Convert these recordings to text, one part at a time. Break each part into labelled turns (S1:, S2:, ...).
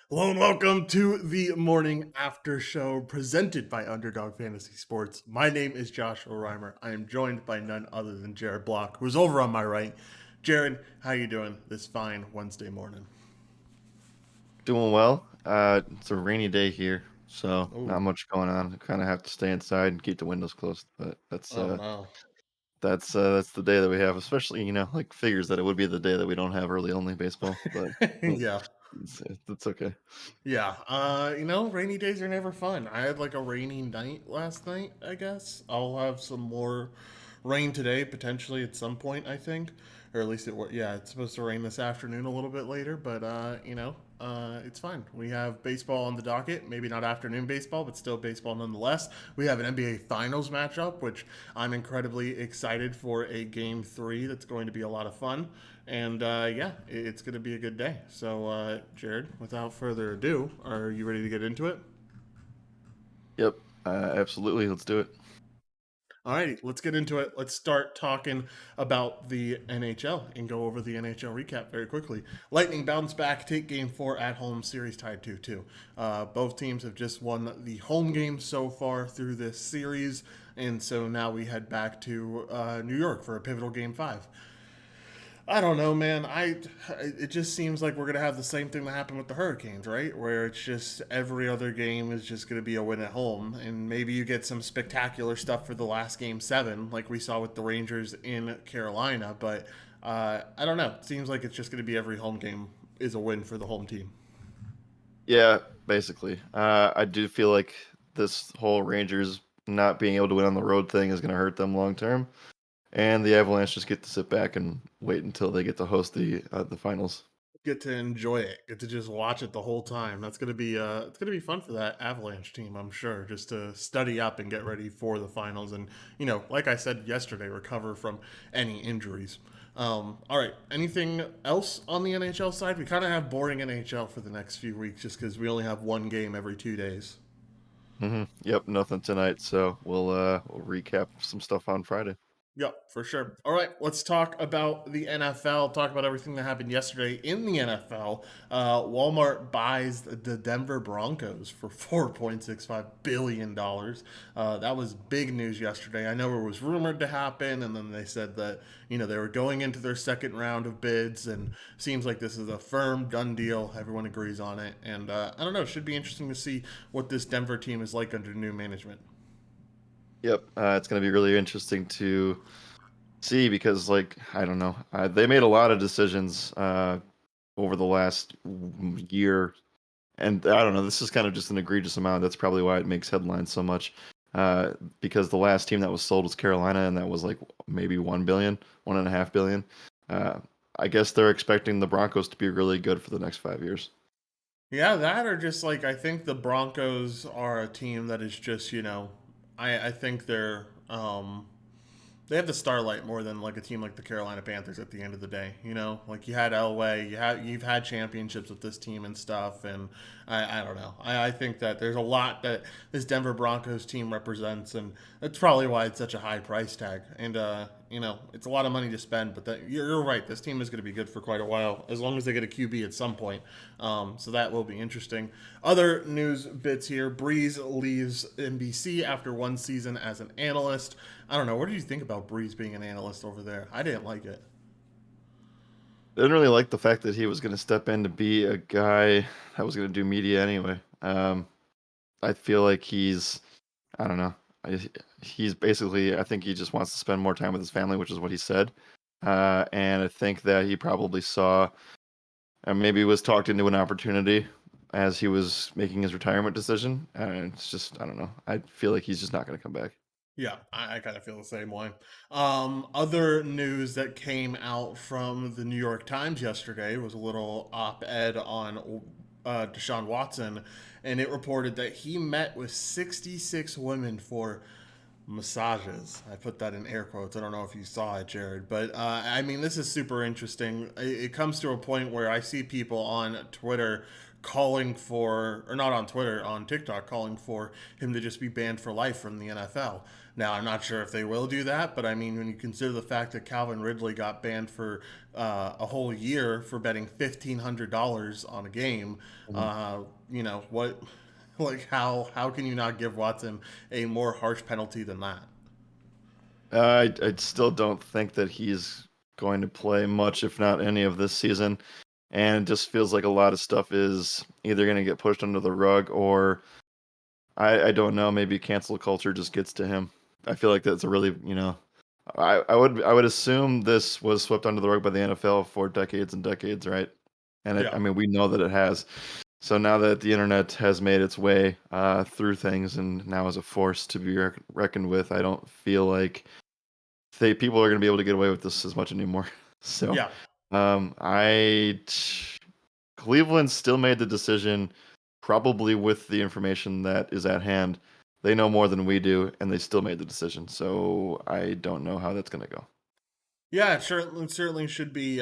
S1: Hello and welcome to the morning after show presented by Underdog Fantasy Sports. My name is Joshua Reimer. I am joined by none other than Jared Block, who's over on my right. Jared, how you doing this fine Wednesday morning?
S2: Doing well. It's a rainy day here, so not
S1: Oh,
S2: much going on. Kind of have to stay inside and keep the windows closed. But
S1: oh no.
S2: that's the day that we have. Especially, like figures that it would be the day that we don't have early only baseball. But mm,
S1: Yeah.
S2: it's okay.
S1: Yeah, rainy days are never fun. I had like a rainy night last night, I guess. I'll have some more rain today, potentially at some point, I think. Or at least yeah, it's supposed to rain this afternoon a little bit later, but, it's fine. We have baseball on the docket. Maybe not afternoon baseball, but still baseball nonetheless. We have an NBA Finals matchup, which I'm incredibly excited for a game three that's going to be a lot of fun. And yeah, it's going to be a good day. So, Jared, without further ado, are you ready to get into it?
S2: Yep. Absolutely. Let's do it.
S1: Alrighty, let's get into it. Let's start talking about the NHL and go over the NHL recap very quickly. Lightning bounce back, take game four at home, series tied 2-2. Both teams have just won the home game so far through this series, and so now we head back to New York for a pivotal game five. I don't know, man. It just seems like we're gonna have the same thing that happened with the Hurricanes, right? Where it's just every other game is just gonna be a win at home, and maybe you get some spectacular stuff for the last game seven, like we saw with the Rangers in Carolina. But I don't know. It seems like it's just gonna be every home game is a win for the home team.
S2: Yeah, basically. I do feel like this whole Rangers not being able to win on the road thing is going to hurt them long term, and the Avalanche just get to sit back and wait until they get to host the finals.
S1: Get to enjoy it, get to just watch it the whole time. That's gonna be it's gonna be fun for that Avalanche team, I'm sure, just to study up and get ready for the finals, and like I said yesterday, recover from any injuries. All right, anything else on the NHL side? We kind of have boring NHL for the next few weeks, just because we only have one game every 2 days.
S2: Yep, nothing tonight, so we'll recap some stuff on Friday.
S1: Yep, for sure. All right, let's talk about the NFL. Talk about everything that happened yesterday in the NFL. Walmart buys the Denver Broncos for $4.65 billion. That was big news yesterday. I know it was rumored to happen, and then they said that they were going into their second round of bids, and seems like this is a firm done deal. Everyone agrees on it, and I don't know. It should be interesting to see what this Denver team is like under new management.
S2: Yep, it's going to be really interesting to see because, like, I don't know, they made a lot of decisions over the last year, and I don't know. This is kind of just an egregious amount. That's probably why it makes headlines so much. Because the last team that was sold was Carolina, and that was like maybe 1 billion, 1.5 billion. Uh, I guess they're expecting the Broncos to be really good for the next 5 years.
S1: Yeah, that or just like I think the Broncos are a team that is just, I think they have the starlight more than like a team like the Carolina Panthers at the end of the day. Like you had Elway, you've had championships with this team and stuff, and I don't know. I think that there's a lot that this Denver Broncos team represents, and that's probably why it's such a high price tag. And it's a lot of money to spend, but you're right. This team is going to be good for quite a while, as long as they get a QB at some point. So that will be interesting. Other news bits here: Breeze leaves NBC after one season as an analyst. I don't know. What did you think about Breeze being an analyst over there? I didn't like it.
S2: I didn't really like the fact that he was going to step in to be a guy that was going to do media anyway. I feel like I don't know. He's basically, I think he just wants to spend more time with his family, which is what he said. And I think that he probably saw and maybe was talked into an opportunity as he was making his retirement decision. And it's just, I don't know. I feel like he's just not going to come back.
S1: Yeah, I kind of feel the same way. Other news that came out from the New York Times yesterday was a little op-ed on Deshaun Watson, and it reported that he met with 66 women for massages. I put that in air quotes. I don't know if you saw it, Jared, but I mean, this is super interesting. It comes to a point where I see people on Twitter calling for, or not on Twitter, on TikTok, calling for him to just be banned for life from the NFL. Now, I'm not sure if they will do that, but I mean, when you consider the fact that Calvin Ridley got banned for a whole year for betting $1,500 on a game,
S2: Mhm.
S1: you know what? Like how can you not give Watson a more harsh penalty than that?
S2: I still don't think that he's going to play much, if not any, of this season. And it just feels like a lot of stuff is either going to get pushed under the rug or I don't know, maybe cancel culture just gets to him. I feel like that's a really, I would assume this was swept under the rug by the NFL for decades and decades, right? And
S1: Yeah,
S2: I mean, we know that it has. So now that the internet has made its way through things and now is a force to be reckoned with, I don't feel like people are going to be able to get away with this as much anymore. So,
S1: yeah.
S2: um, I Cleveland still made the decision, probably with the information that is at hand. They know more than we do, and they still made the decision. So I don't know how that's going to go.
S1: Yeah, it certainly should be.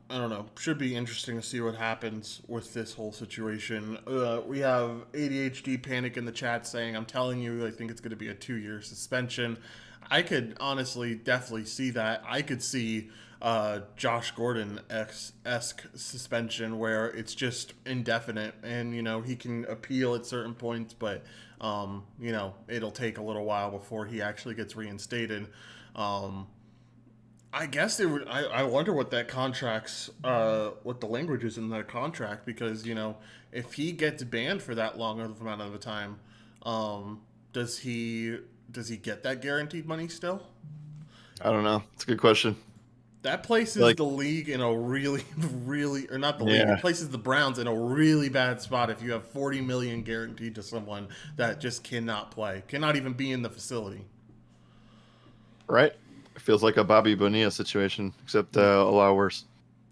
S1: I don't know. Should be interesting to see what happens with this whole situation. We have ADHD panic in the chat saying, "I'm telling you, I think it's going to be a 2 year suspension." I could honestly, definitely see that. I could see Josh Gordon esque suspension where it's just indefinite, and he can appeal at certain points, but it'll take a little while before he actually gets reinstated. Um, I guess they would. I wonder what that contract's, what the language is in that contract, because if he gets banned for that long of amount of time, um, does he does he get that guaranteed money still?
S2: I don't know. It's a good question.
S1: That places
S2: Like,
S1: the league in a really, really, or not the league.
S2: yeah,
S1: It places the Browns in a really bad spot if you have 40 million guaranteed to someone that just cannot play, cannot even be in the facility.
S2: right? It feels like a Bobby Bonilla situation, except
S1: Yeah.
S2: a lot worse.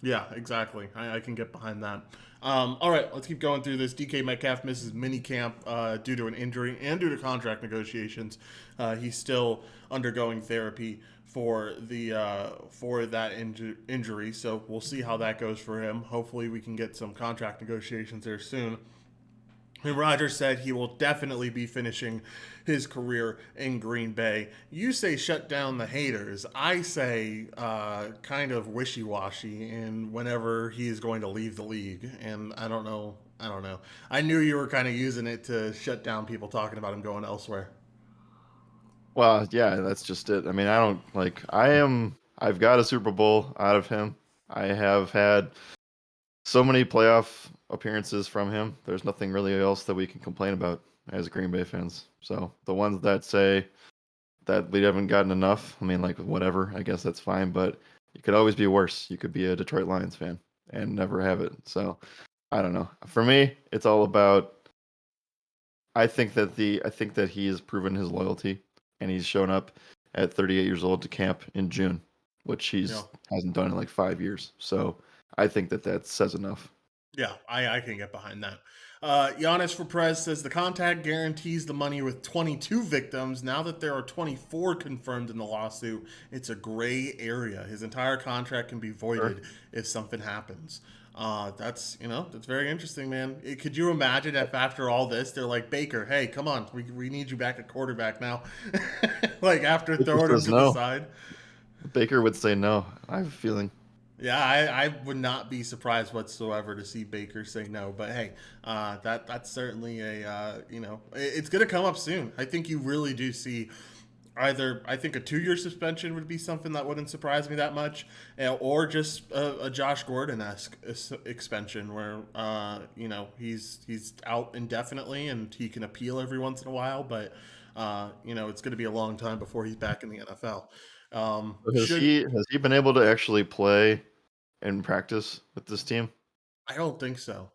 S1: Yeah, exactly. I can get behind that. All right, let's keep going through this. DK Metcalf misses minicamp due to an injury and due to contract negotiations. He's still undergoing therapy for that injury, so we'll see how that goes for him. Hopefully, we can get some contract negotiations there soon. And Rodgers said he will definitely be finishing his career in Green Bay. You say shut down the haters. I say kind of wishy washy in whenever he is going to leave the league. And I don't know. I don't know. I knew you were kind of using it to shut down people talking about him going elsewhere.
S2: Well, yeah, that's just it. I mean, I don't like. I've got a Super Bowl out of him. I have had so many playoff appearances from him. There's nothing really else that we can complain about as Green Bay fans. So the ones that say that we haven't gotten enough, I mean, like whatever. I guess that's fine, but it could always be worse. You could be a Detroit Lions fan and never have it. So I don't know. For me, it's all about. I think that he has proven his loyalty, and he's shown up at 38 years old to camp in June, which
S1: Yeah.
S2: he's hasn't done in like 5 years. So I think that that says enough.
S1: Yeah, I can get behind that. Giannis for Prez says the contact guarantees the money with 22 victims. Now that there are 24 confirmed in the lawsuit, it's a gray area. His entire contract can be
S2: Sure.
S1: voided if something happens. That's very interesting, man. Could you imagine if after all this, they're like, Baker, hey, come on, we need you back at quarterback now. Like after
S2: Baker
S1: throwing him
S2: says
S1: to the
S2: no.
S1: side.
S2: Baker would say no. I have a feeling.
S1: Yeah, I would not be surprised whatsoever to see Baker say no. But hey, that's certainly it's going to come up soon. I think you really do see either. I think a 2 year suspension would be something that wouldn't surprise me that much, or just a Josh Gordon esque extension where he's out indefinitely and he can appeal every once in a while, but it's going to be a long time before he's back in the NFL.
S2: So
S1: Should
S2: has he been able to actually play in practice with this team?
S1: I don't think so.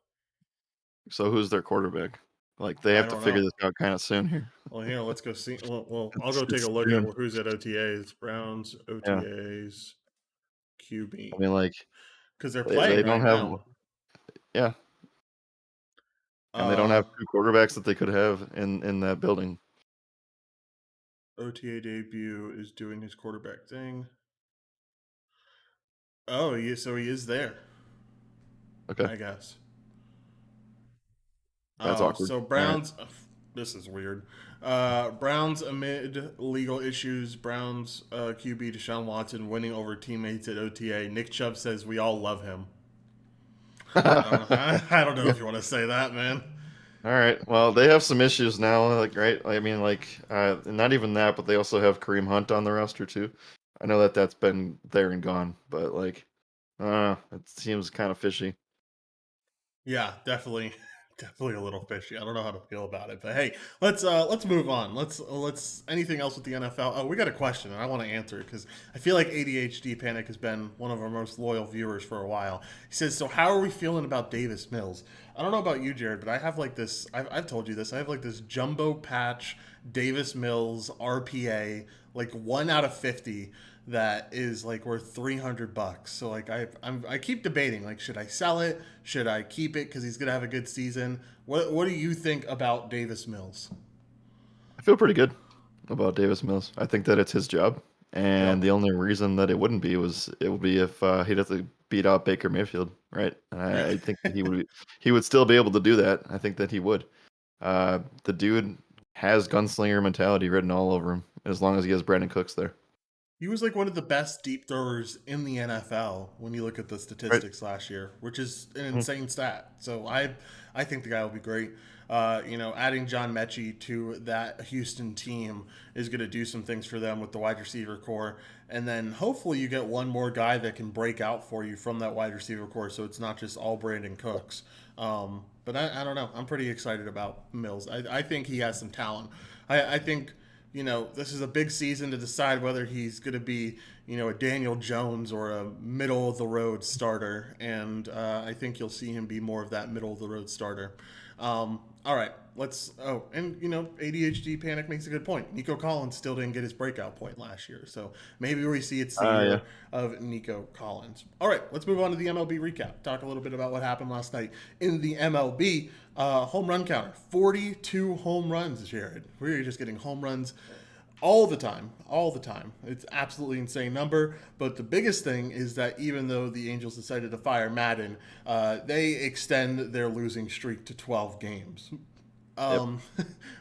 S2: So who's their quarterback? Like they
S1: I
S2: have to
S1: don't
S2: figure
S1: know.
S2: this out kind of soon here.
S1: Well, here, let's go see. Well, I'll go take a
S2: It's
S1: look at
S2: June.
S1: who's at OTAs. Browns
S2: Yeah.
S1: OTAs
S2: I
S1: QB
S2: mean, like
S1: because they're
S2: they
S1: playing
S2: don't
S1: right
S2: have,
S1: now.
S2: yeah, and they don't
S1: Uh,
S2: have two quarterbacks that they could have in that building.
S1: OTA debut is doing his quarterback thing. Oh, so he is there.
S2: Okay.
S1: I guess.
S2: That's
S1: Oh,
S2: awkward.
S1: so
S2: All right.
S1: Browns. This is weird. Browns amid legal issues. Browns QB Deshaun Watson winning over teammates at OTA. Nick Chubb says we all love him. I don't know. I don't know
S2: Yeah.
S1: if you want to say that, man.
S2: All right. Well, they have some issues now, like right. I mean, like not even that, but they also have Kareem Hunt on the roster too. I know that that's been there and gone, but like, it seems kind of fishy.
S1: Yeah, definitely, definitely a little fishy. I don't know how to feel about it, but hey, let's move on. Let's anything else with the NFL? Oh, we got a question, and I want to answer it because I feel like ADHD Panic has been one of our most loyal viewers for a while. He says, "So how are we feeling about Davis Mills?" I don't know about you, Jared, but I have like this. I've told you this. I have like this jumbo patch Davis Mills RPA, like 1 out of 50 that is like worth $300. So like I keep debating like should I sell it? Should I keep it because he's gonna have a good season? What do you think about Davis Mills?
S2: I feel pretty good about Davis Mills. I think that it's his job,
S1: Yep.
S2: and the only reason that it wouldn't be was it would be if he'd have to beat out Baker Mayfield, right? And I think that he would still be able to do that. I think that he would. The dude has gunslinger mentality written all over him, as long as he has Brandon Cooks there.
S1: He was like one of the best deep throwers in the NFL when you look at the
S2: Right.
S1: statistics last year, which is an
S2: Mhm.
S1: insane stat. So I think the guy will be great. Adding John Mechie to that Houston team is going to do some things for them with the wide receiver core, and then hopefully you get one more guy that can break out for you from that wide receiver core, so it's not just all Brandon Cooks. But I don't know. I'm pretty excited about Mills. I think he has some talent. I think this is a big season to decide whether he's going to be, a Daniel Jones or a middle of the road starter. And I think you'll see him be more of that middle of the road starter. All right, let's. Oh, and ADHD Panic makes a good point. Nico Collins still didn't get his breakout point last year, so maybe we see it's the
S2: Yeah.
S1: year of Nico Collins. All right, let's move on to the MLB recap. Talk a little bit about what happened last night in the MLB. Home run counter 42 home runs, Jared. We're just getting home runs all the time, all the time. It's absolutely insane number. But the biggest thing is that even though the Angels decided to fire Madden, they extend their losing streak to 12 games.
S2: Yep.
S1: Um,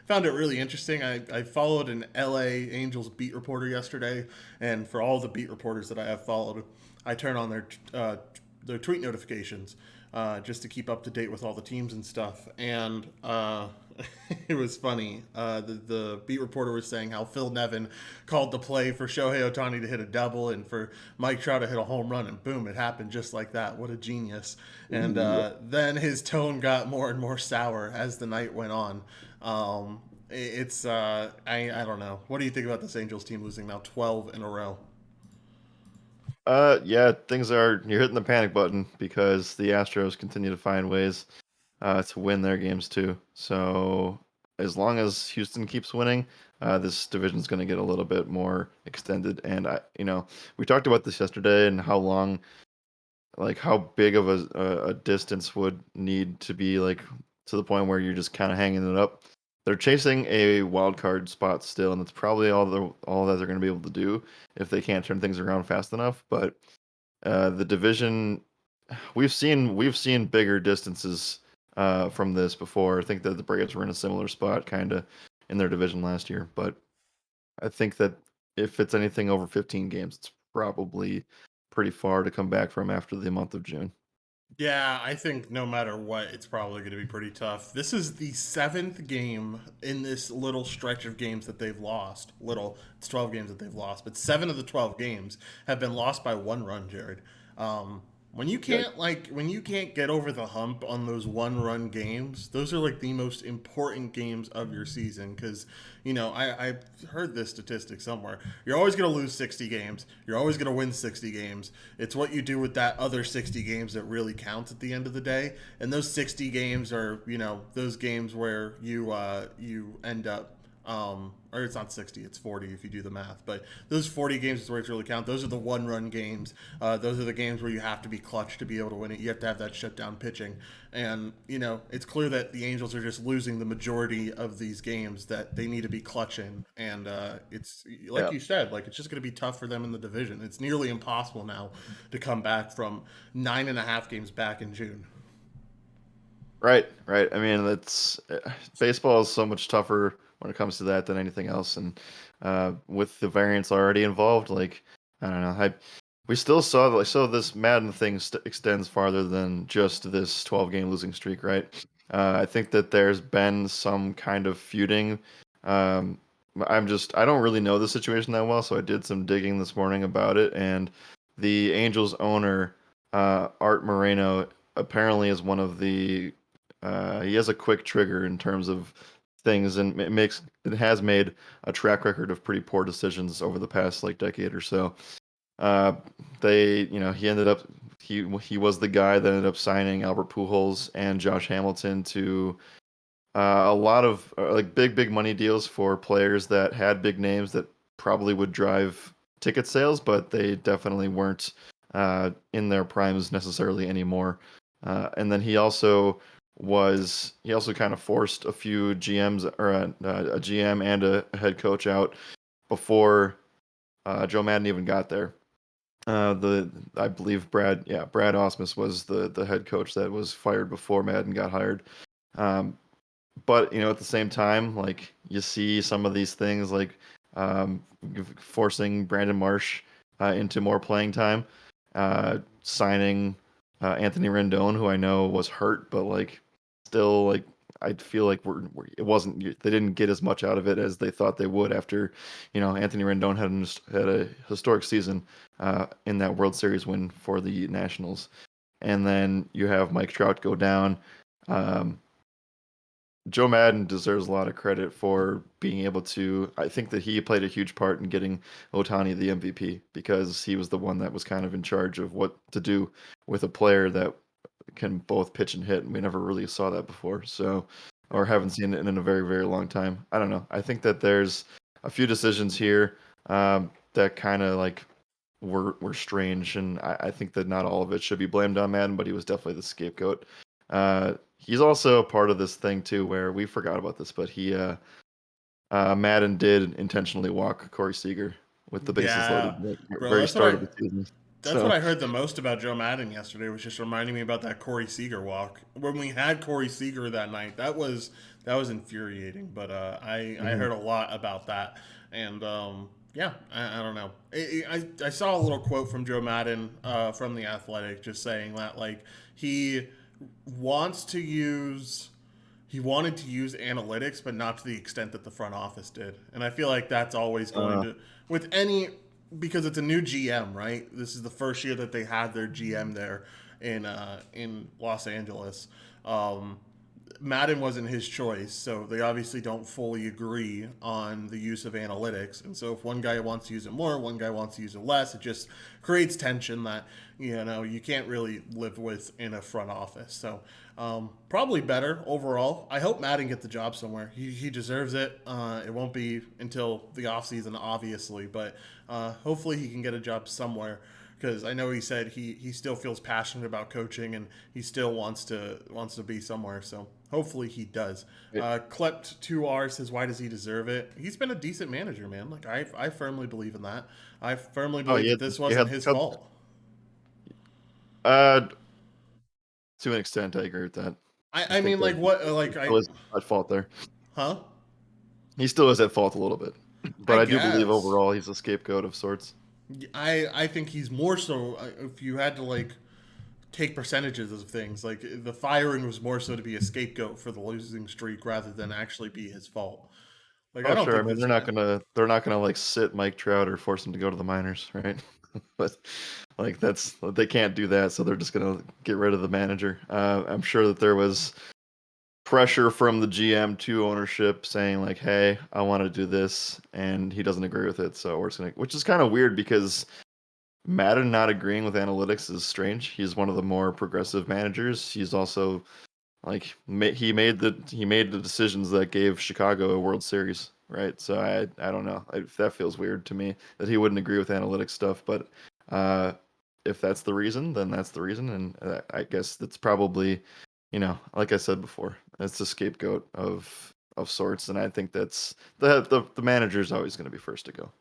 S1: Found it really interesting. I followed an LA Angels beat reporter yesterday, and for all the beat reporters that I have followed, I turn on their tweet notifications just to keep up to date with all the teams and stuff. And it was funny. The beat reporter was saying how Phil Nevin called the play for Shohei Ohtani to hit a double and for Mike Trout to hit a home run, and boom, it happened just like that. What a genius! And
S2: Ooh.
S1: then his tone got more and more sour as the night went on. It's I don't know. What do you think about this Angels team losing now 12 in a row?
S2: Yeah, things are you're hitting the panic button because the Astros continue to find ways to win their games too. So as long as Houston keeps winning, this division's going to get a little bit more extended. And we talked about this yesterday and how long, like how big of a distance would need to be like to the point where you're just kind of hanging it up. They're chasing a wild card spot still, and that's probably all that they're going to be able to do if they can't turn things around fast enough. But the division, we've seen bigger distances from this before. I think that the Braves were in a similar spot, kind of, in their division last year. But I think that if it's anything over 15 games, it's probably pretty far to come back from after the month of June.
S1: Yeah, I think no matter what, it's probably going to be pretty tough. This is the seventh game in this little stretch of games that they've lost. Little, it's 12 games that they've lost, but seven of the 12 games have been lost by one run, Jared. When you
S2: Yeah,
S1: can't when you can't get over the hump on those one run games, those are like the most important games of your season because I heard this statistic somewhere. You're always going to lose 60 games. You're always going to win 60 games. It's what you do with that other 60 games that really counts at the end of the day. And those 60 games are those games where you end up or it's not 60, it's 40 if you do the math. But those 40 games is where it's really count. Those are the one run games. Those are the games where you have to be clutch to be able to win it. You have to have that shutdown pitching. And, it's clear that the Angels are just losing the majority of these games that they need to be clutch in. And it's, like
S2: yeah.
S1: you said, like it's just going to be tough for them in the division. It's nearly impossible now to come back from 9.5 games back in June.
S2: Right, right. I mean, that's baseball is so much tougher when it comes to that than anything else, and with the variants already involved, like I don't know, we still saw like so this Madden thing extends farther than just this 12 game losing streak, right? I think that there's been some kind of feuding. Um, I don't really know the situation that well, so I did some digging this morning about it, and the Angels owner, Art Moreno, apparently is one of the he has a quick trigger in terms of things, and it has made a track record of pretty poor decisions over the past like decade or so. Uh, he ended up he was the guy that ended up signing Albert Pujols and Josh Hamilton to a lot of like big money deals for players that had big names that probably would drive ticket sales, but they definitely weren't in their primes necessarily anymore. And then he also kind of forced a few GMs or a GM and a head coach out before Joe Madden even got there. I believe Brad Osmus was the head coach that was fired before Madden got hired. Um, but at the same time, like you see some of these things like um, forcing Brandon Marsh into more playing time, signing Anthony Rendon, who I know was hurt, but like still like I feel like it wasn't they didn't get as much out of it as they thought they would after Anthony Rendon had a historic season in that World Series win for the Nationals, and then you have Mike Trout go down. Um, Joe Madden deserves a lot of credit for being able to. I think that he played a huge part in getting Otani the MVP because he was the one that was kind of in charge of what to do with a player that can both pitch and hit. And we never really saw that before. So, or haven't seen it in a very, very long time. I don't know. I think that there's a few decisions here that kind of like were strange, and I think that not all of it should be blamed on Madden, but he was definitely the scapegoat. He's also a part of this thing too, where we forgot about this, but Madden did intentionally walk Corey Seager with the bases loaded
S1: Yeah,
S2: like,
S1: bro,
S2: very start of the season.
S1: that's what
S2: So,
S1: I heard the most about Joe Madden yesterday was just reminding me about that Corey Seager walk. When we had Corey Seager that night, that was infuriating. But I
S2: mhm.
S1: heard a lot about that, and yeah, I don't know. I saw a little quote from Joe Madden from the Athletic just saying that like he wants to use he wanted to use analytics, but not to the extent that the front office did. And I feel like that's always going
S2: uh,
S1: to, with any, because it's a new GM, right? This is the first year that they had their GM there in Los Angeles. Um, Madden wasn't his choice, so they obviously don't fully agree on the use of analytics. And so if one guy wants to use it more, one guy wants to use it less, it just creates tension that you can't really live with in a front office. So probably better overall. I hope Madden gets the job somewhere. He deserves it. It won't be until the offseason, obviously, but hopefully he can get a job somewhere because I know he said he still feels passionate about coaching and he still wants to be somewhere. So hopefully he does.
S2: it-
S1: Klept2R says, "Why does he deserve it?" He's been a decent manager, man. Like I firmly believe in that. I firmly
S2: oh,
S1: believe that this
S2: you
S1: wasn't
S2: had
S1: his fault.
S2: uh, to an extent, I agree with that. I
S1: I
S2: think
S1: mean,
S2: that
S1: like what?
S2: he
S1: Like
S2: still is at fault there.
S1: huh?
S2: He still is at fault a little bit,
S1: I
S2: but I do believe
S1: guess.
S2: overall he's a scapegoat of sorts.
S1: I think he's more so. If you had to like take percentages of things, like the firing was more so to be a scapegoat for the losing streak rather than actually be his fault. Like I
S2: Oh,
S1: don't
S2: sure. I
S1: think
S2: mean,
S1: this.
S2: they're not gonna like sit Mike Trout or force him to go to the minors, right? But like they can't do that, so they're just gonna get rid of the manager. I'm sure that there was pressure from the GM to ownership saying like, "Hey, I want to do this," and he doesn't agree with it, so we're just gonna, which is kind of weird because Madden not agreeing with analytics is strange. He's one of the more progressive managers. He's also like he made the decisions that gave Chicago a World Series, right? So I don't know. That feels weird to me that he wouldn't agree with analytics stuff. But uh, if that's the reason, then that's the reason, and I guess that's probably, like I said before, it's a scapegoat of sorts, and I think that's the manager is always going to be first to go.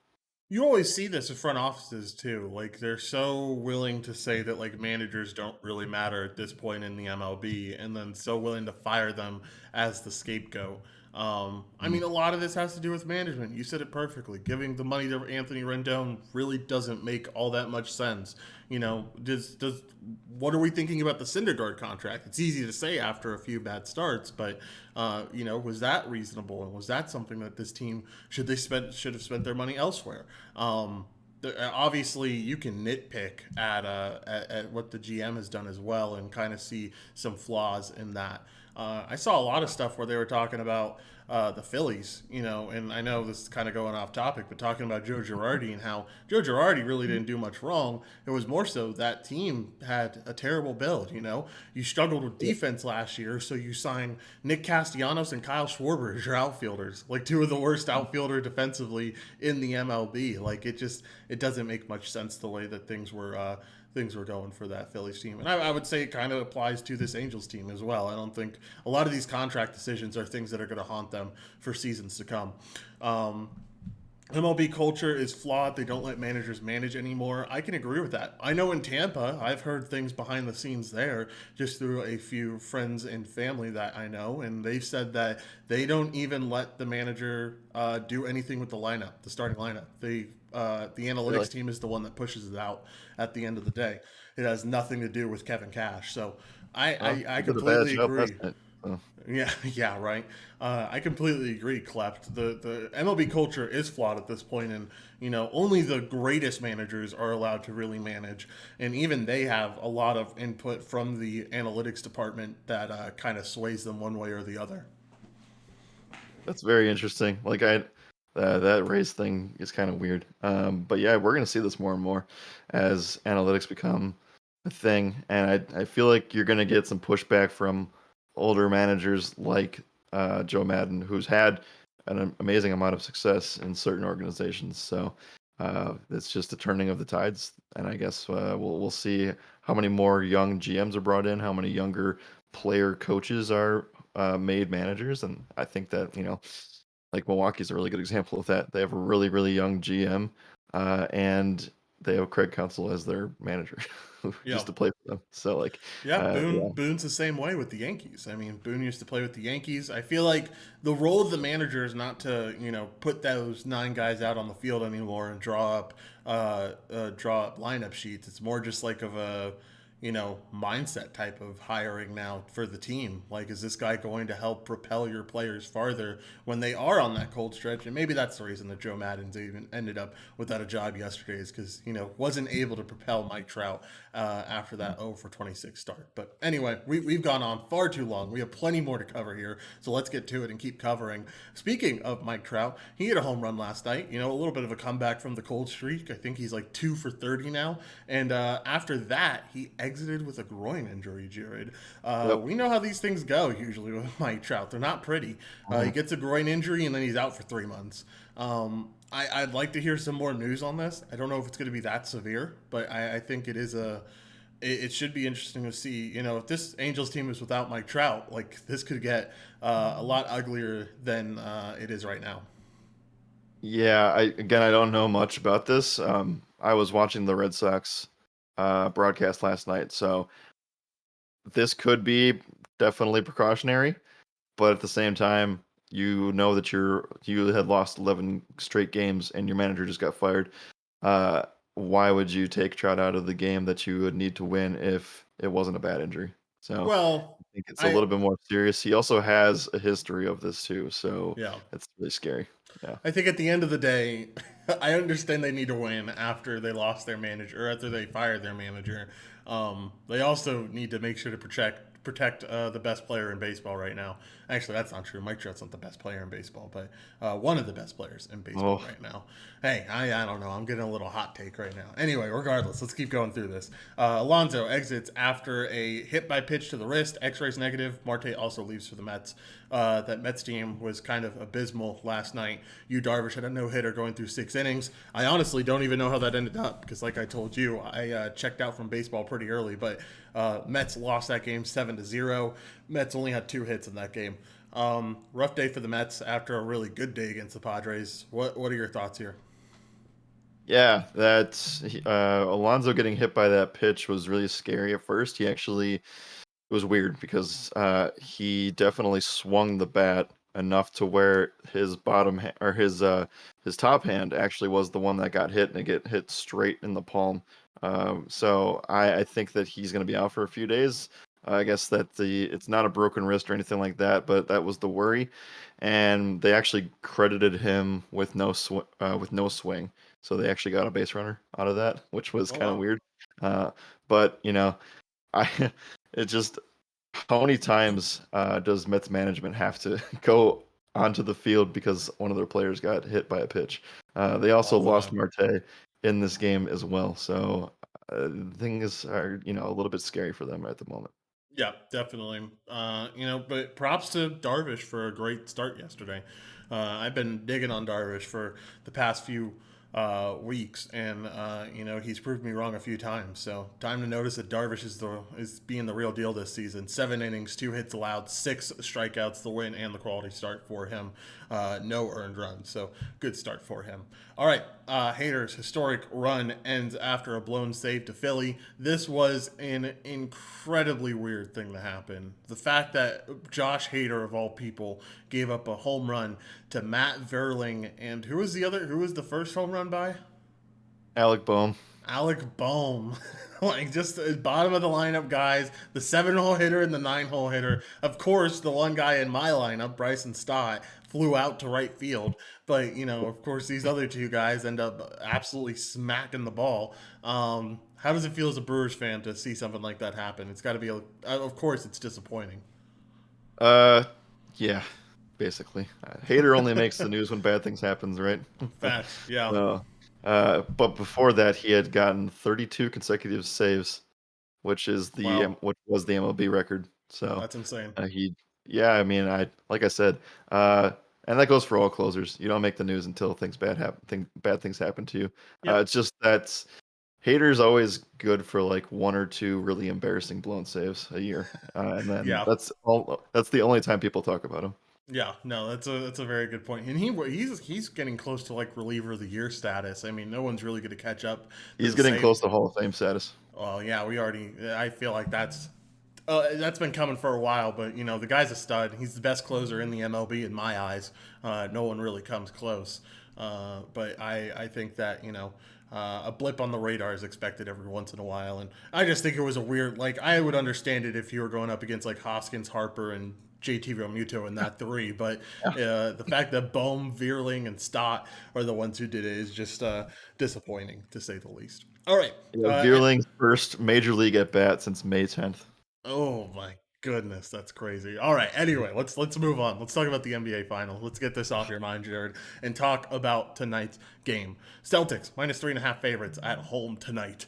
S1: You always see this in front offices too. Like they're so willing to say that like managers don't really matter at this point in the MLB, and then so willing to fire them as the scapegoat. I
S2: Mm.
S1: mean, a lot of this has to do with management. You said it perfectly. Giving the money to Anthony Rendon really doesn't make all that much sense. Does what are we thinking about the Syndergaard contract? It's easy to say after a few bad starts, but was that reasonable, and was that something that this team should have spent their money elsewhere? Obviously, you can nitpick at what the GM has done as well, and kind of see some flaws in that. I saw a lot of stuff where they were talking about the Phillies, and I know this is kind of going off topic, but talking about Joe Girardi and how Joe Girardi really didn't do much wrong. It was more so that team had a terrible build. You struggled with defense last year, so you signed Nick Castellanos and Kyle Schwarber as your outfielders, like two of the worst outfielder defensively in the MLB. Like it doesn't make much sense the way that things were going for that Phillies team. And I would say it kind of applies to this Angels team as well. I don't think a lot of these contract decisions are things that are going to haunt them for seasons to come. Um, MLB culture is flawed. They don't let managers manage anymore. I can agree with that. I know in Tampa, I've heard things behind the scenes there just through a few friends and family that I know, and they've said that they don't even let the manager do anything with the lineup, the starting lineup. The
S2: Really?
S1: analytics team is the one that pushes it out at the end of the day. It has nothing to do with Kevin Cash. So
S2: Well,
S1: I
S2: he did a bad
S1: completely
S2: job last
S1: agree.
S2: night. So,
S1: Yeah, yeah, right. I completely agree, Klept. The MLB culture is flawed at this point, and only the greatest managers are allowed to really manage, and even they have a lot of input from the analytics department that kind of sways them one way or the other.
S2: that's very interesting. Like that race thing is kind of weird. But yeah, we're gonna see this more and more as analytics become a thing, and I feel like you're gonna get some pushback from older managers like Joe Madden, who's had an amazing amount of success in certain organizations. So it's just a turning of the tides, and I guess we'll see how many more young GMs are brought in, how many younger player coaches are made managers, and I think that like Milwaukee's a really good example of that. They have a really really young GM, and they have Craig Counsell as their manager who
S1: Yeah,
S2: used to play for them. So like,
S1: yeah.
S2: yeah,
S1: Boone's the same way with the Yankees. I mean, Boone used to play with the Yankees. I feel like the role of the manager is not to put those nine guys out on the field anymore and draw up lineup sheets. It's more just like of a mindset type of hiring now for the team. Like, is this guy going to help propel your players farther when they are on that cold stretch? And maybe that's the reason that Joe Madden's even ended up without a job yesterday, is because wasn't able to propel Mike Trout after that 0 for 26 start. But anyway, we've gone on far too long. We have plenty more to cover here, so let's get to it and keep covering. Speaking of Mike Trout, he hit a home run last night. A little bit of a comeback from the cold streak. I think he's like 2 for 30 now. And after that, he exited with a groin injury, Jared.
S2: yep.
S1: We know how these things go usually with Mike Trout. They're not pretty. He
S2: Mhm.
S1: gets a groin injury and then he's out for 3 months. I'd like to hear some more news on this. I don't know if it's going to be that severe, but I think it should be interesting to see. If this Angels team is without Mike Trout, like this could get a lot uglier than it is right now.
S2: Yeah, I don't know much about this. I was watching the Red Sox broadcast last night, so this could be definitely precautionary. But at the same time, you know that you had lost 11 straight games and your manager just got fired. Uh, why would you take Trout out of the game that you would need to win if it wasn't a bad injury? So
S1: Well,
S2: I think it's a
S1: I
S2: little bit more serious. He also has a history of this too, so
S1: yeah.
S2: it's really scary. Yeah.
S1: I think at the end of the day, I understand they need to win after they lost their manager or after they fired their manager. They also need to make sure to protect the best player in baseball right now. Actually, that's not true. Mike Trout's not the best player in baseball, but one of the best players in baseball
S2: Oh,
S1: right now. Hey, I don't know. I'm getting a little hot take right now. Anyway, regardless, let's keep going through this. Alonso exits after a hit by pitch to the wrist. X-rays negative. Marte also leaves for the Mets. That Mets team was kind of abysmal last night. Yu Darvish had a no hitter going through 6 innings. I honestly don't even know how that ended up because, like I told you, I checked out from baseball pretty early. But Mets lost that game 7-0. Mets only had 2 hits in that game. Rough day for the Mets after a really good day against the Padres. What are your thoughts here?
S2: Yeah, Alonso getting hit by that pitch was really scary at first. It was weird because he definitely swung the bat enough to where his or his top hand actually was the one that got hit, and it get hit straight in the palm. So I think that he's going to be out for a few days. I guess that it's not a broken wrist or anything like that, but that was the worry, and they actually credited him with no swing, so they actually got a base runner out of that, which was
S1: Oh
S2: kind of
S1: wow.
S2: weird. But I it just how many times does Mets management have to go onto the field because one of their players got hit by a pitch? They also
S1: All the
S2: lost
S1: time.
S2: Marte in this game as well, so things are a little bit scary for them at the moment.
S1: Yeah, definitely. But props to Darvish for a great start yesterday. I've been digging on Darvish for the past few weeks, and he's proved me wrong a few times. So time to notice that Darvish is being the real deal this season. 7 innings, 2 hits allowed, 6 strikeouts, the win and the quality start for him. No earned runs, so good start for him. All right, Hader's historic run ends after a blown save to Philly. This was an incredibly weird thing to happen. The fact that Josh Hader, of all people, gave up a home run to Matt Verling, and who was the first home run by?
S2: Alec Bohm.
S1: Alec Bohm. Like just the bottom of the lineup guys, the 7 hole hitter and the 9 hole hitter. Of course, the one guy in my lineup, Bryson Stott, flew out to right field. But, of course, these other two guys end up absolutely smacking the ball. How does it feel as a Brewers fan to see something like that happen? It's got to be, of course, it's disappointing.
S2: Uh, yeah, basically. Hater only makes the news when bad things happens, right?
S1: Facts. Yeah.
S2: So, but before that, he had gotten 32 consecutive saves,
S1: Wow.
S2: which was the MLB record. So
S1: That's insane.
S2: he, yeah, I mean, like I said, and that goes for all closers. You don't make the news until bad things happen to you.
S1: Yep.
S2: It's just that Hater's always good for like one or two really embarrassing blown saves a year, and then
S1: Yeah.
S2: that's the only time people talk about him.
S1: Yeah, no, that's a very good point, and he's getting close to like reliever of the year status. I mean, no one's really going to catch up to
S2: He's
S1: the
S2: getting
S1: save.
S2: close to Hall of Fame status.
S1: Well, yeah, we already. I feel like that's been coming for a while, but the guy's a stud. He's the best closer in the MLB in my eyes. No one really comes close. But I think that a blip on the radar is expected every once in a while, and I just think it was a weird. Like I would understand it if you were going up against like Hoskins, Harper, and JT Realmuto in that three, but the fact that Bohm, Veerling, and Stott are the ones who did it is just disappointing to say the least. All right,
S2: Yeah, Veerling's first major league at bat since May 10th.
S1: oh my goodness, that's crazy. All right. Anyway, let's move on. Let's talk about the NBA final. Let's get this off your mind, Jared, and talk about tonight's game. Celtics -3.5 favorites at home tonight.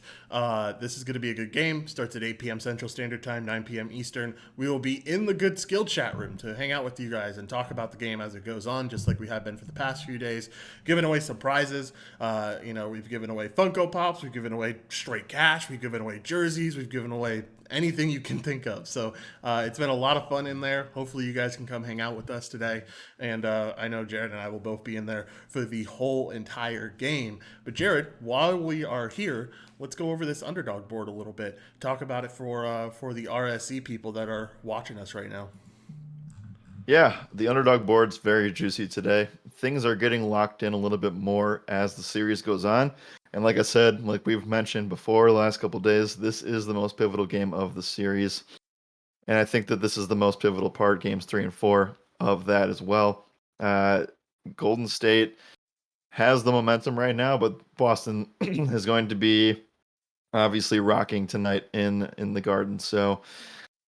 S1: This is going to be a good game. Starts at 8 p.m. Central Standard Time, 9 p.m. Eastern. We will be in the good skill chat room to hang out with you guys and talk about the game as it goes on, just like we have been for the past few days. Giving away some prizes. We've given away Funko Pops. We've given away straight cash. We've given away jerseys. We've given away anything you can think of. So it's been a lot of fun in there. Hopefully, you guys can come hang out with us today. And I know Jared and I will both be in there for the whole entire game. But Jared, while we are here, let's go over this underdog board a little bit. Talk about it for the RSC people that are watching us right now.
S2: Yeah, the underdog board's very juicy today. Things are getting locked in a little bit more as the series goes on. And like I said, like we've mentioned before the last couple days, this is the most pivotal game of the series. And I think that this is the most pivotal part, games 3 and 4 of that as well. Uh, Golden State has the momentum right now, but Boston is going to be obviously rocking tonight in the Garden. So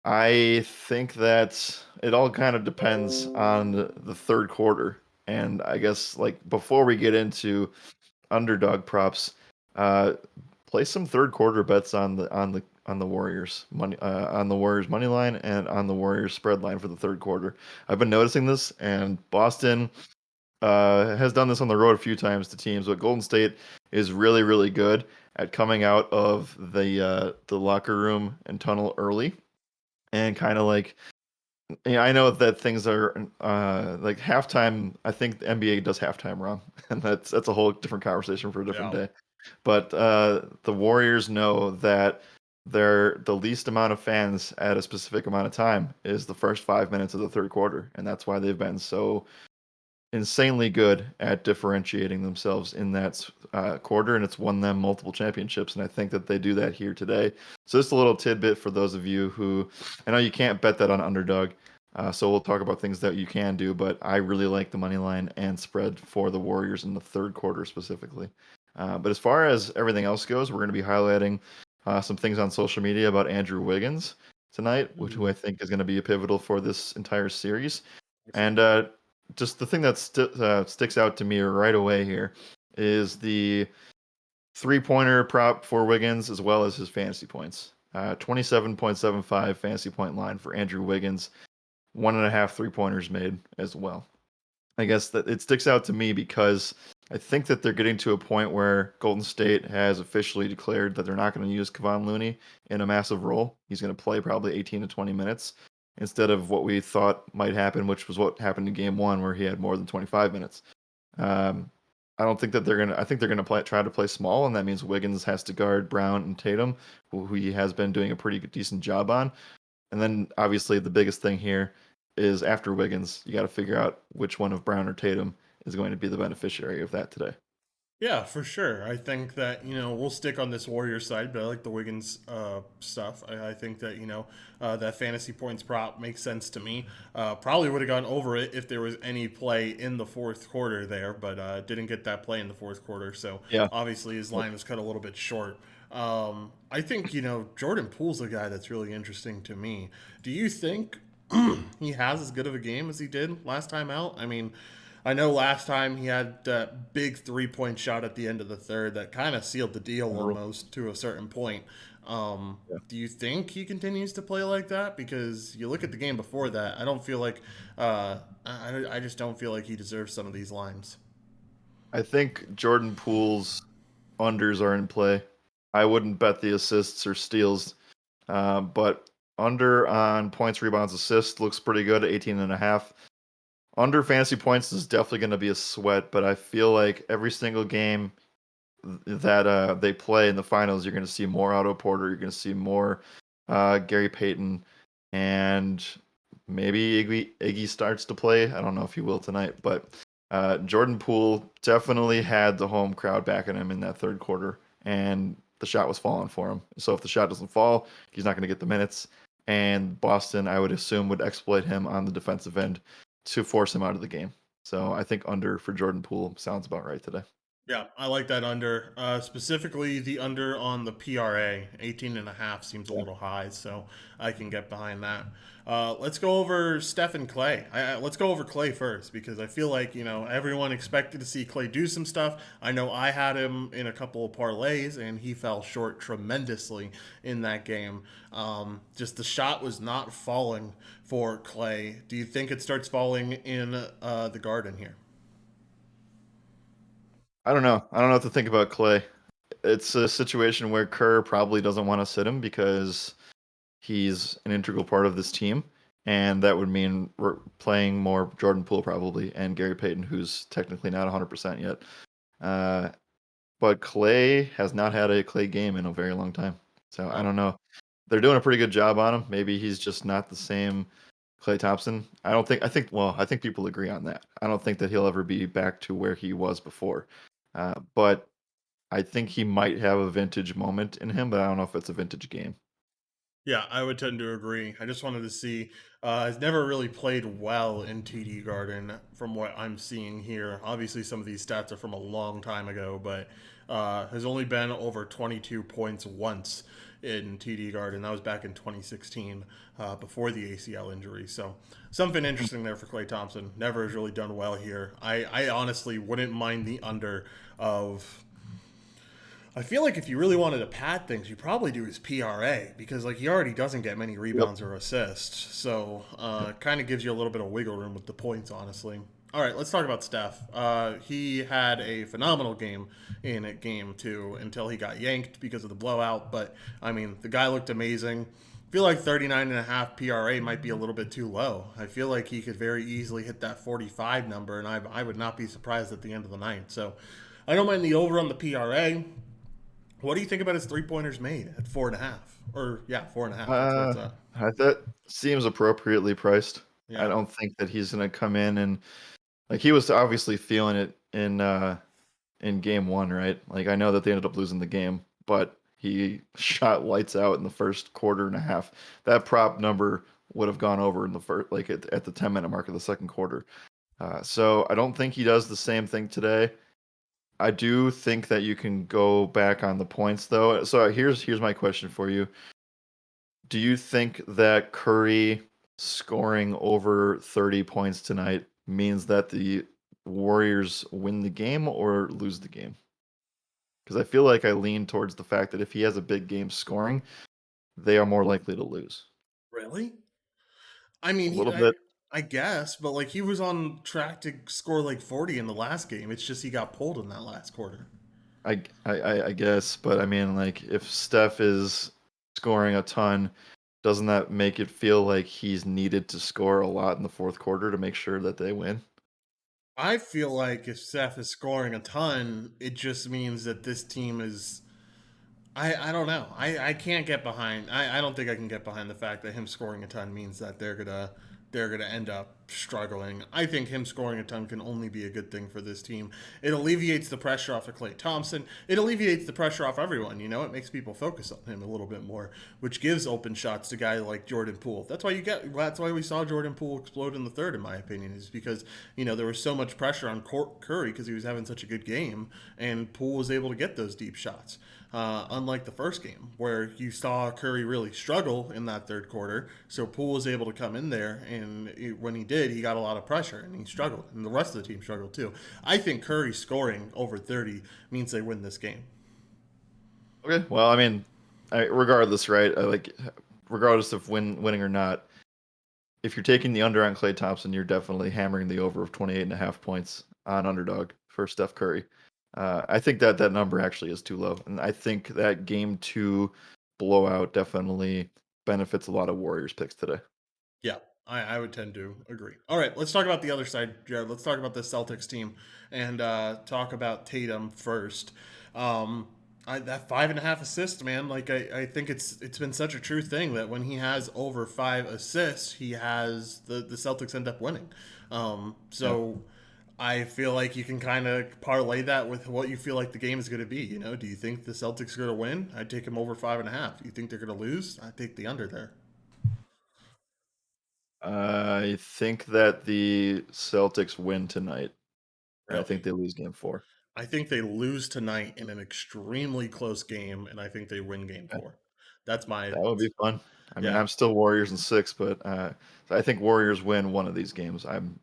S2: I think that it all kind of depends on the third quarter. And I guess like before we get into underdog props, uh, play some third quarter bets on the Warriors money line and on the Warriors spread line for the third quarter. I've been noticing this, and Boston has done this on the road a few times to teams, but Golden State is really really good at coming out of the locker room and tunnel early and kind of like Yeah, I know that things are like halftime. I think the NBA does halftime wrong, and that's a whole different conversation for a different
S1: Yeah.
S2: day. But the Warriors know that the least amount of fans at a specific amount of time is the first 5 minutes of the third quarter, and that's why they've been so insanely good at differentiating themselves in that quarter, and it's won them multiple championships. And I think that they do that here today. So just a little tidbit for those of you who I know you can't bet that on Underdog. So we'll talk about things that you can do, but I really like the money line and spread for the Warriors in the third quarter specifically. But as far as everything else goes, we're going to be highlighting some things on social media about Andrew Wiggins tonight, which who I think is going to be a pivotal for this entire series. And
S1: Excellent.
S2: just the thing that sticks out to me right away here is the 3-pointer prop for Wiggins as well as his fantasy points. 27.75 fantasy point line for Andrew Wiggins. 1.5 3-pointers made as well. I guess that it sticks out to me because I think that they're getting to a point where Golden State has officially declared that they're not going to use Kevon Looney in a massive role. He's going to play probably 18 to 20 minutes instead of what we thought might happen, which was what happened in game one where he had more than 25 minutes. Um, I don't think that they're gonna. I think they're gonna try to play small, and that means Wiggins has to guard Brown and Tatum, who he has been doing a pretty decent job on. And then obviously the biggest thing here is after Wiggins, you got to figure out which one of Brown or Tatum is going to be the beneficiary of that today.
S1: Yeah, for sure. I think that, we'll stick on this Warrior side, but I like the Wiggins stuff. I think that, that fantasy points prop makes sense to me. Probably would have gone over it if there was any play in the fourth quarter there, but didn't get that play in the fourth quarter. So
S2: Yeah.
S1: obviously his
S2: Yep.
S1: line was cut a little bit short. I think, Jordan Poole's a guy that's really interesting to me. Do you think he has as good of a game as he did last time out? I mean, I know last time he had that big 3-point shot at the end of the third that kind of sealed the deal almost to a certain point.
S2: Yeah.
S1: Do you think he continues to play like that? Because you look at the game before that, I don't feel like I just don't feel like he deserves some of these lines.
S2: I think Jordan Poole's unders are in play. I wouldn't bet the assists or steals, but under on points, rebounds, assists looks pretty good at 18 and a half. Under fantasy points is definitely going to be a sweat, but I feel like every single game that they play in the finals, you're going to see more Otto Porter, you're going to see more Gary Payton, and maybe Iggy starts to play. I don't know if he will tonight, but Jordan Poole definitely had the home crowd backing him in that third quarter, and the shot was falling for him. So if the shot doesn't fall, he's not going to get the minutes. And Boston, I would assume, would exploit him on the defensive end to force him out of the game. So I think under for Jordan Poole sounds about right today.
S1: Yeah, I like that under. Specifically, the under on the PRA, 18 and a half seems a
S2: Yeah.
S1: little high, so I can get behind that. Let's go over Steph and Clay. Let's go over Clay first because I feel like, everyone expected to see Clay do some stuff. I know I had him in a couple of parlays, and he fell short tremendously in that game. Just the shot was not falling for Clay. Do you think it starts falling in the Garden here?
S2: I don't know. I don't know what to think about Clay. It's a situation where Kerr probably doesn't want to sit him because he's an integral part of this team, and that would mean we're playing more Jordan Poole probably and Gary Payton, who's technically not 100% yet. Uh, but Clay has not had a Clay game in a very long time, so I
S1: No.
S2: don't know. They're doing a pretty good job on him. Maybe he's just not the same Clay Thompson. I don't think. I think. Well, I think people agree on that. I don't think that he'll ever be back to where he was before. But I think he might have a vintage moment in him, but I don't know if it's a vintage game.
S1: Yeah, I would tend to agree. I just wanted to see. Has never really played well in TD Garden from what I'm seeing here. Obviously, some of these stats are from a long time ago, but has only been over 22 points once in TD Garden. That was back in 2016, before the ACL injury. So something interesting there for Clay Thompson. Never has really done well here. I honestly wouldn't mind the under of. I feel like if you really wanted to pad things, you probably do his PRA because like he already doesn't get many
S2: Yep.
S1: rebounds or assists, so
S2: Yep.
S1: kind of gives you a little bit of wiggle room with the points, honestly. All right, let's talk about Steph. He had a phenomenal game in game two until he got yanked because of the blowout. But I mean, the guy looked amazing. feel like 39.5 PRA might be a little bit too low. I feel like he could very easily hit that 45 number, and I would not be surprised at the end of the night. So I don't mind the over on the PRA. What do you think about his three pointers made at 4.5? Or, yeah, 4.5. That's where it's at.
S2: That seems appropriately priced. I
S1: Yeah.
S2: don't think that he's gonna come in and like he was obviously feeling it in game one, right? Like I know that they ended up losing the game, but he shot lights out in the first quarter and a half. That prop number would have gone over in the first, like at the 10-minute mark of the second quarter. So I don't think he does the same thing today. I do think that you can go back on the points though. So here's my question for you. Do you think that Curry scoring over 30 points tonight means that the Warriors win the game or lose the game? Because I feel like I lean towards the fact that if he has a big game scoring, they are more likely to lose.
S1: Really? I mean,
S2: A little bit.
S1: I guess, but like he was on track to score like 40 in the last game. It's just he got pulled in that last quarter.
S2: I guess, but I mean, like if Steph is scoring a ton, doesn't that make it feel like he's needed to score a lot in the fourth quarter to make sure that they win?
S1: I feel like if Steph is scoring a ton, it just means that this team is I don't know. I can't get behind. I don't think I can get behind the fact that him scoring a ton means that they're gonna end up struggling. I think him scoring a ton can only be a good thing for this team. It alleviates the pressure off of Klay Thompson. It alleviates the pressure off everyone. You know, it makes people focus on him a little bit more, which gives open shots to guys like Jordan Poole. That's why you get. That's why we saw Jordan Poole explode in the third, in my opinion, is because there was so much pressure on Curry because he was having such a good game, and Poole was able to get those deep shots. Unlike the first game, where you saw Curry really struggle in that third quarter. So Poole was able to come in there, and when he did, he got a lot of pressure, and he struggled, and the rest of the team struggled too. I think Curry scoring over 30 means they win this game.
S2: Okay. Well, I mean, regardless, right? Regardless of winning or not, if you're taking the under on Klay Thompson, you're definitely hammering the over of 28 and a half points on Underdog for Steph Curry. I think that number actually is too low, and I think that game two blowout definitely benefits a lot of Warriors picks today.
S1: Yeah, I would tend to agree. All right, let's talk about the other side, Jared. Let's talk about the Celtics team and talk about Tatum first. That 5.5 assists, man. Like I think it's been such a true thing that when he has over 5 assists, he has the Celtics end up winning.
S2: Yeah.
S1: So I feel like you can kind of parlay that with what you feel like the game is going to be. Do you think the Celtics are going to win? I'd take them over 5.5. You think they're going to lose? I take the under there.
S2: I think that the Celtics win tonight, and I think
S1: Really?
S2: they lose game four.
S1: I think they lose tonight in an extremely close game, and I think they win game
S2: Yeah,
S1: four. That's my,
S2: that would be fun. I mean,
S1: yeah.
S2: I'm still Warriors in six, but I think Warriors win one of these games. I'm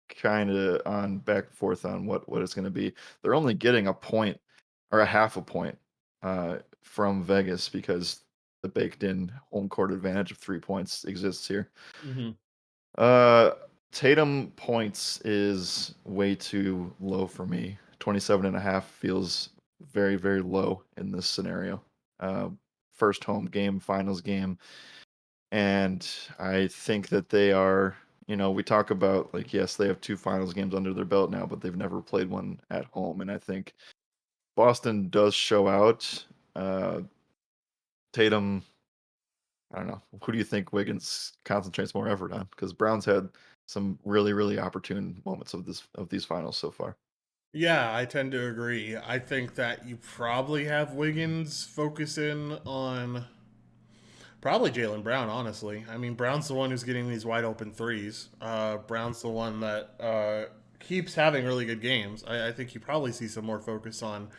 S2: kind of on back and forth on what it's going to be. They're only getting a point or a half a point from Vegas because the baked in home court advantage of 3 points exists here.
S1: Hmm.
S2: Uh, Tatum points is way too low for me. 27 and a half feels very, very low in this scenario. Uh, First home game, finals game. And I think that they are, we talk about like, yes, they have two finals games under their belt now, but they've never played one at home. And I think Boston does show out. Uh, Tatum, I don't know. Who do you think Wiggins concentrates more effort on? Because Brown's had some really, really opportune moments of these finals so far.
S1: Yeah, I tend to agree. I think that you probably have Wiggins focus in on probably Jalen Brown, honestly. I mean, Brown's the one who's getting these wide open threes. Brown's the one that keeps having really good games. I think you probably see some more focus on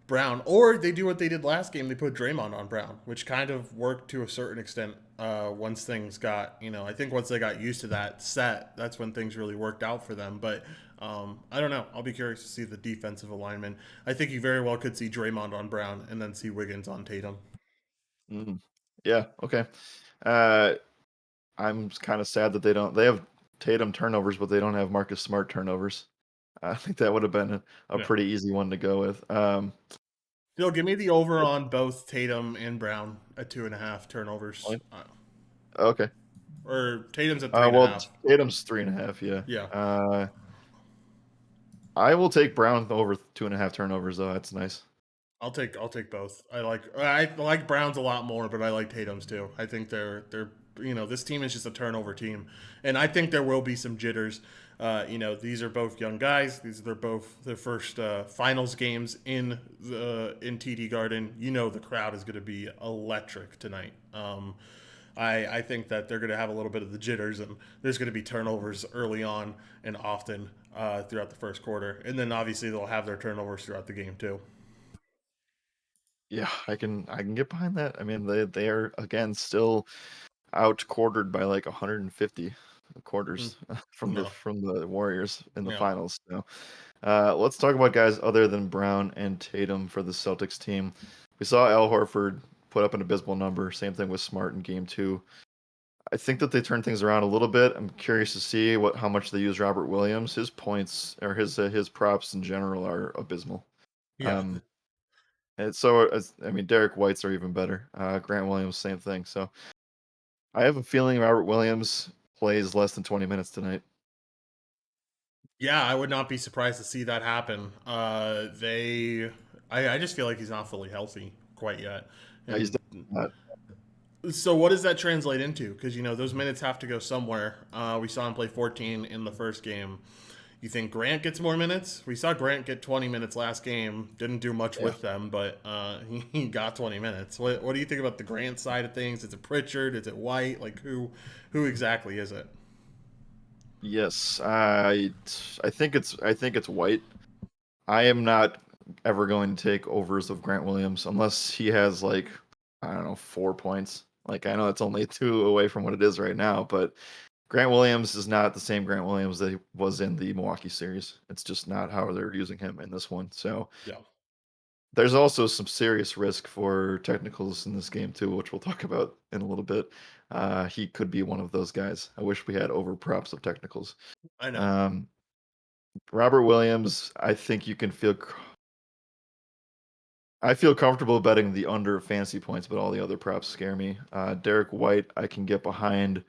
S1: Brown, or they do what they did last game. They put Draymond on Brown, which kind of worked to a certain extent. Once things got, I think once they got used to that set, that's when things really worked out for them. But I don't know. I'll be curious to see the defensive alignment. I think you very well could see Draymond on Brown and then see Wiggins on Tatum.
S2: Mm. Yeah. Okay. Uh, I'm kind of sad that they have Tatum turnovers, but they don't have Marcus Smart turnovers. I think that would have been a
S1: Yeah.
S2: pretty easy one to go with.
S1: Yo, give me the over on both Tatum and Brown at 2.5 turnovers.
S2: Point. Okay.
S1: Or Tatum's at three and a
S2: Well,
S1: half.
S2: Tatum's 3.5. Yeah.
S1: Yeah,
S2: I will take Brown over 2.5 turnovers though. That's nice.
S1: I'll take both. I like Browns a lot more, but I like Tatum's too. I think they're this team is just a turnover team, and I think there will be some jitters. These are both young guys. These are both their first finals games in TD Garden. The crowd is going to be electric tonight. I think that they're going to have a little bit of the jitters, and there's going to be turnovers early on and often throughout the first quarter, and then obviously they'll have their turnovers throughout the game too.
S2: Yeah, I can get behind that. I mean, they are again still out quartered by like 150
S1: Mm,
S2: quarters
S1: no,
S2: from the Warriors in the
S1: yeah.
S2: finals. So, let's talk about guys other than Brown and Tatum for the Celtics team. We saw Al Horford put up an abysmal number. Same thing with Smart in Game Two. I think that they turned things around a little bit. I'm curious to see how much they use Robert Williams. His points or his props in general are abysmal.
S1: Yeah,
S2: Um, and so I mean, Derek White's are even better. Grant Williams, same thing. So I have a feeling Robert Williams plays less than 20 minutes tonight.
S1: yeah. I would not be surprised to see that happen. I just feel like he's not fully healthy quite yet,
S2: He's
S1: and
S2: definitely not.
S1: so what does that translate into? Because those minutes have to go somewhere. We saw him play 14 in the first game. You think Grant gets more minutes? We saw Grant get 20 minutes last game. Didn't do much
S2: Yeah.
S1: with them, but he got 20 minutes. What do you think about the Grant side of things? Is it Pritchard? Is it White? Like who exactly is it?
S2: Yes. I think it's White. I am not ever going to take overs of Grant Williams unless he has like I don't know 4 points. Like I know it's only two away from what it is right now, but Grant Williams is not the same Grant Williams that he was in the Milwaukee series. It's just not how they're using him in this one. So
S1: Yeah,
S2: there's also some serious risk for technicals in this game too, which we'll talk about in a little bit. He could be one of those guys. I wish we had over props of technicals.
S1: I know.
S2: Um, Robert Williams, I feel comfortable betting the under fantasy points, but all the other props scare me. Derek White, I can get behind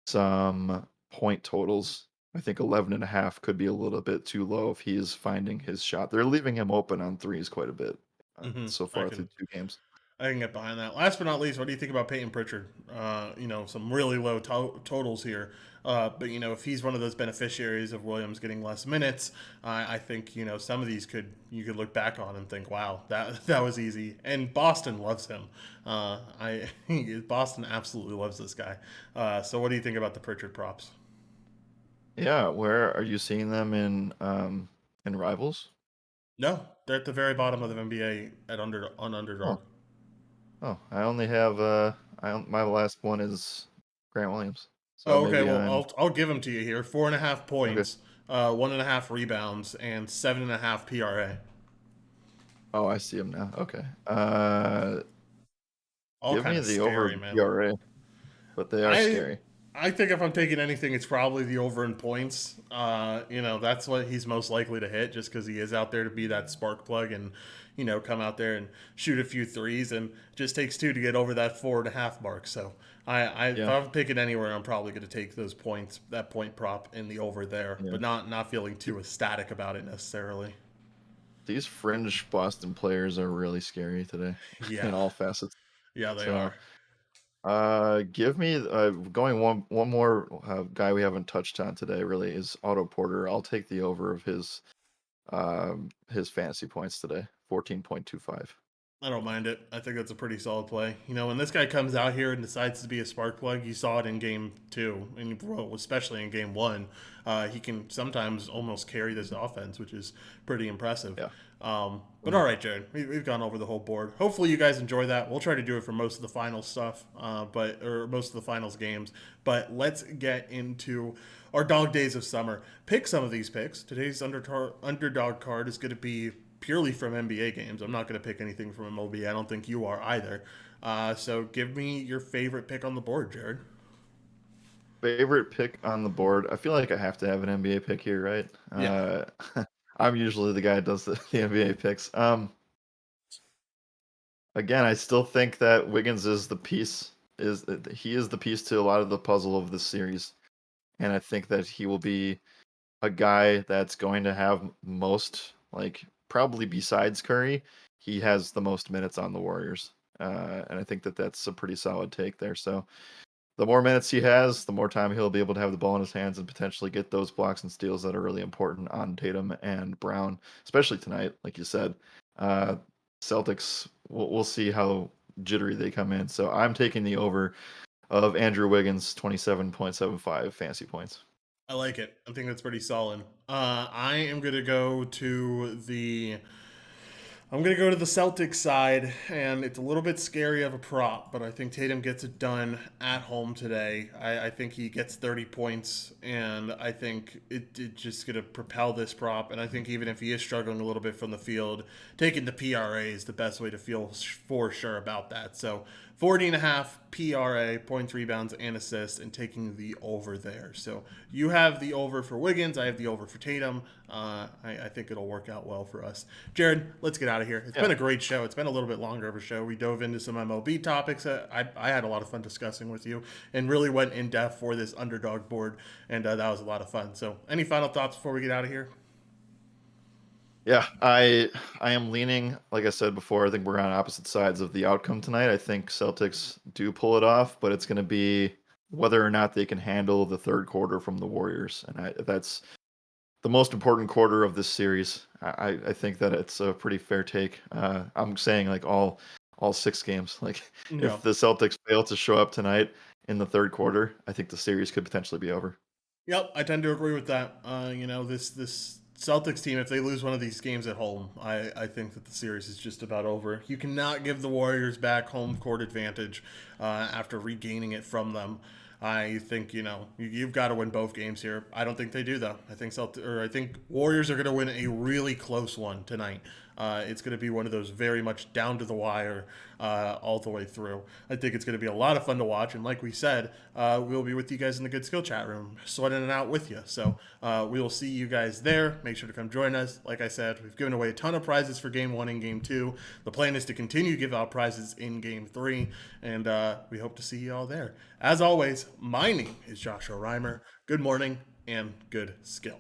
S2: some point totals. I think 11.5 could be a little bit too low if he is finding his shot. They're leaving him open on threes quite a bit
S1: hmm
S2: so
S1: I
S2: far through
S1: can
S2: 2 games.
S1: I can get behind that. Last but not least, what do you think about Peyton Pritchard? Some really low totals here. But if he's one of those beneficiaries of Williams getting less minutes, I think some of these you could look back on and think, wow, that was easy. And Boston loves him. I Boston absolutely loves this guy. So what do you think about the Pritchard props?
S2: Yeah, where are you seeing them in rivals?
S1: No, they're at the very bottom of the NBA on
S2: Oh,
S1: Underdog.
S2: oh, I only have my last one is Grant Williams. So
S1: Oh, okay.
S2: maybe
S1: Well,
S2: I'm
S1: I'll give them to you here. 4.5
S2: okay.
S1: points, 1.5 rebounds, and 7.5 PRA.
S2: Oh, I see him now. Okay.
S1: All
S2: Give
S1: kind
S2: me
S1: of
S2: the over
S1: scary, man.
S2: PRA, but they are
S1: I
S2: scary.
S1: I think if I'm taking anything, it's probably the over in points. That's what he's most likely to hit, just because he is out there to be that spark plug and come out there and shoot a few threes, and it just takes two to get over that 4.5 mark. So if
S2: Yeah,
S1: I'm picking anywhere, I'm probably going to take those points, that point prop in the over there,
S2: yeah.
S1: but not feeling too ecstatic about it necessarily.
S2: These fringe Boston players are really scary today
S1: Yeah,
S2: in all facets.
S1: yeah, they
S2: So,
S1: are.
S2: give me going one more guy we haven't touched on today really is Otto Porter. I'll take the over of his fantasy points today, 14.25.
S1: I don't mind it. I think that's a pretty solid play. When this guy comes out here and decides to be a spark plug, you saw it in game two, and well, especially in game one. He can sometimes almost carry this offense, which is pretty impressive.
S2: Yeah.
S1: But all right, Jared, we've gone over the whole board. Hopefully, you guys enjoy that. We'll try to do it for most of the final stuff, or most of the finals games. But let's get into our dog days of summer. Pick some of these picks. Today's underdog card is going to be purely from NBA games. I'm not going to pick anything from MLB. I don't think you are either. So give me your favorite pick on the board, Jared.
S2: Favorite pick on the board. I feel like I have to have an NBA pick here, right?
S1: Yeah.
S2: I'm usually the guy that does the NBA picks. again, I still think that Wiggins is the piece. He is the piece to a lot of the puzzle of this series, and I think that he will be a guy that's going to have most, like probably besides Curry, he has the most minutes on the Warriors, and I think that that's a pretty solid take there. So the more minutes he has, the more time he'll be able to have the ball in his hands and potentially get those blocks and steals that are really important on Tatum and Brown, especially tonight, like you said. Uh, Celtics, we'll see how jittery they come in. So I'm taking the over of Andrew Wiggins, 27.75 fantasy points.
S1: I like it. I think that's pretty solid. I am gonna go to the I'm going to go to the Celtics side, and it's a little bit scary of a prop, but I think Tatum gets it done at home today. I think he gets 30 points, and I think it just going to propel this prop. And I think even if he is struggling a little bit from the field, taking the PRA is the best way to feel for sure about that. So 40 and a half PRA, points, rebounds, and assists, and taking the over there. So you have the over for Wiggins. I have the over for Tatum. I think it'll work out well for us. Jared, let's get out of here. It's
S2: Yeah.
S1: been a great show. It's been a little bit longer of a show. We dove into some MLB topics. I had a lot of fun discussing with you and really went in depth for this underdog board, and that was a lot of fun. So, any final thoughts before we get out of here?
S2: Yeah, I am leaning, like I said before, I think we're on opposite sides of the outcome tonight. I think Celtics do pull it off, but it's going to be whether or not they can handle the third quarter from the Warriors. And that's the most important quarter of this series. I think that it's a pretty fair take. I'm saying like all 6 games. Like if
S1: No.
S2: the Celtics fail to show up tonight in the third quarter, I think the series could potentially be over.
S1: Yep, I tend to agree with that. This Celtics team, if they lose one of these games at home, I think that the series is just about over. You cannot give the Warriors back home court advantage after regaining it from them. I think you've got to win both games here. I don't think they do though. I think Warriors are going to win a really close one tonight. It's going to be one of those very much down to the wire all the way through. I think it's going to be a lot of fun to watch. And like we said, we'll be with you guys in the Good Skill chat room, sweating it out with you. So we will see you guys there. Make sure to come join us. Like I said, we've given away a ton of prizes for Game 1 and Game 2. The plan is to continue to give out prizes in Game 3. And we hope to see you all there. As always, my name is Joshua Reimer. Good morning and good skill.